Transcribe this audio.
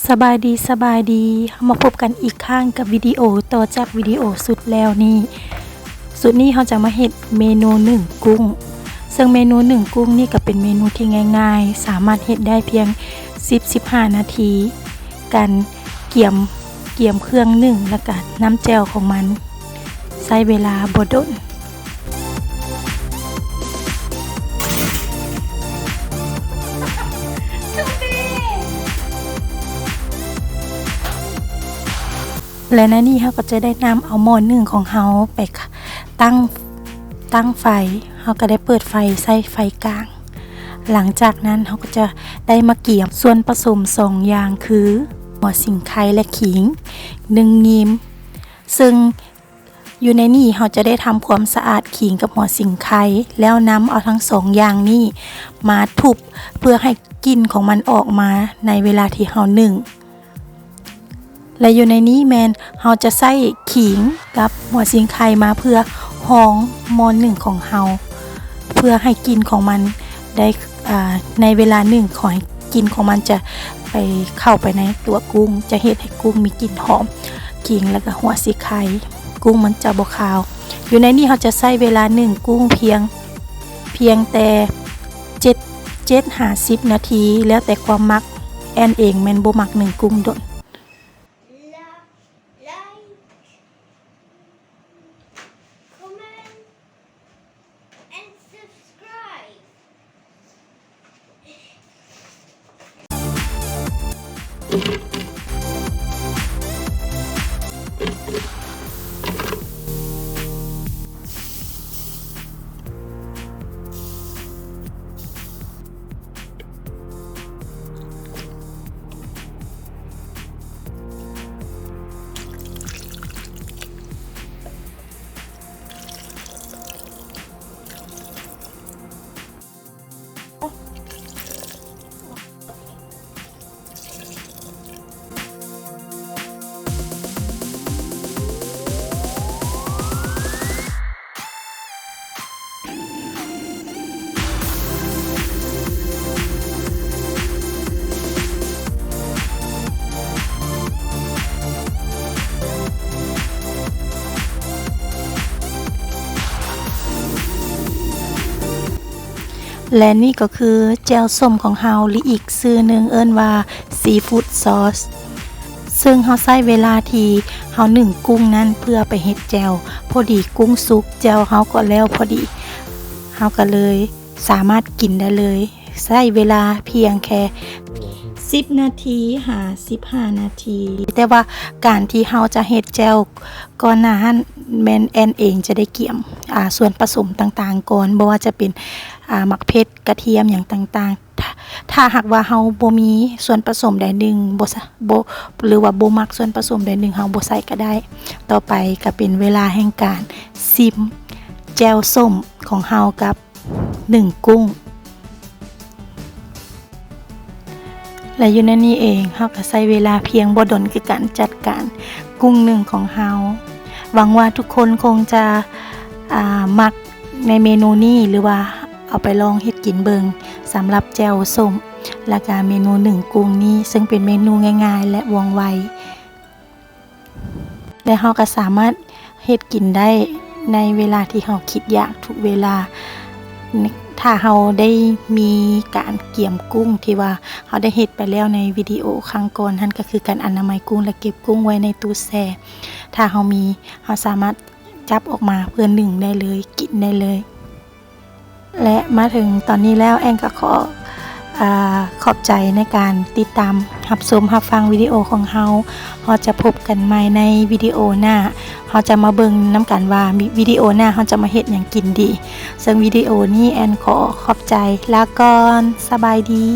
สบายดีมาพบกันอีกครั้งกับวิดีโอต่อจากวิดีโอสุดแล้วนี้เราจะมาเฮ็ดเมนูนึ่งกุ้งซึ่งเมนูนึ่งกุ้งนี่ก็เป็นเมนูที่ง่ายๆสามารถเฮ็ดได้เพียง 10-15 นาทีการเกี่ยมเครื่องนึ่งแล้วก็น้ำแจ่วของมันใช้เวลาบ่ดนและในนี้เราก็จะได้นำเอาหม้อนึ่งของเราไปตั้งไฟเราก็ได้เปิดไฟใส่ไฟกลางหลังจากนั้นเราก็จะได้มาเกี่ยมส่วนผสม2อย่างคือหัวสิงไคและขิง1งิมซึ่งอยู่ในนี้เราจะได้ทำความสะอาดขิงกับหัวสิงไคแล้วนำเอาทั้ง2อย่างนี้มาทุบเพื่อให้กลิ่นของมันออกมาในเวลาที่เรานึ่งและอยู่ในนี้เราจะใส่ขิงกับหัวสิงไคมาเพื่อห้องหม้อนึ่งของเราเพื่อให้กลิ่นของมันได้ในเวลานึ่งขอให้กลิ่นของมันจะไปเข้าไปในตัวกุ้งจะเฮ็ดให้กุ้งมีกลิ่นหอมขิงแล้วก็หัวสิงไคกุ้งมันจะบ่คาวอยู่ในนี้เราจะใช้เวลานึ่งกุ้งเพียงแต่7-50 นาทีแล้วแต่ความมักแอนเองแม่นบ่มักนึ่งกุ้งดนและนี่ก็คือแจ่วส้มของเราหรืออีกชื่อหนึ่งเอิ้นว่าซีฟู้ดซอสซึ่งเราใช้เวลาที่เรานึ่งกุ้งนั้นเพื่อไปเฮ็ดแจ่วพอดีกุ้งสุกแจ่วเราก็แล้วพอดีเราก็เลยสามารถกินได้เลยใช้เวลาเพียงแค่10 นาที15 นาทีแต่ว่าการที่เราจะเฮ็ดแจ่วก่อนหน้านั้นแม่นแอนเองจะได้เกี่ยมส่วนผสมต่างๆก่อนบ่ว่าจะเป็นหมักเผ็ดกระเทียมอย่างต่างๆถ้าหากว่าเฮาบ่มีส่วนผสมใดหนึ่งบ่หรือว่าบ่มักส่วนผสมใดหนึ่งเฮาบ่ใส่ก็ได้ต่อไปก็เป็นเวลาแห่งการซิมแจ่วส้มของเฮากับนึ่งกุ้งและอยู่ในนี้เองเฮาก็ใช้เวลาเพียงบ่ดนคือการจัดการกุ้งนึ่งของเฮาหวังว่าทุกคนคงจะมักในเมนูนี้หรือว่าเอาไปลองเฮ็ดกินเบิงสำหรับแจ่วส้มและก็เมนูนึ่งกุ้งนี้ซึ่งเป็นเมนูง่ายๆและว่องไวและเฮาก็สามารถเฮ็ดกินได้ในเวลาที่เฮาคิดอยากทุกเวลาถ้าเฮาได้มีการเกี่ยมกุ้งที่ว่าเฮาได้เฮ็ดไปแล้วในวิดีโอครั้งก่อนนั่นก็คือการอนามัยกุ้งและเก็บกุ้งไว้ในตู้แช่ถ้าเฮาสามารถจับออกมาเพื่อนึ่งได้เลยกินได้เลยและมาถึงตอนนี้แล้วแอนก็ขอบใจในการติดตามรับชมรับฟังวิดีโอของเราจะพบกันใหม่ในวิดีโอหน้าเราจะมาเบิ่งนำกันว่าวิดีโอหน้าเราจะมาเฮ็ดหยังกินดีซึ่งวิดีโอนี้แอนขอบใจลาก่อนสบายดี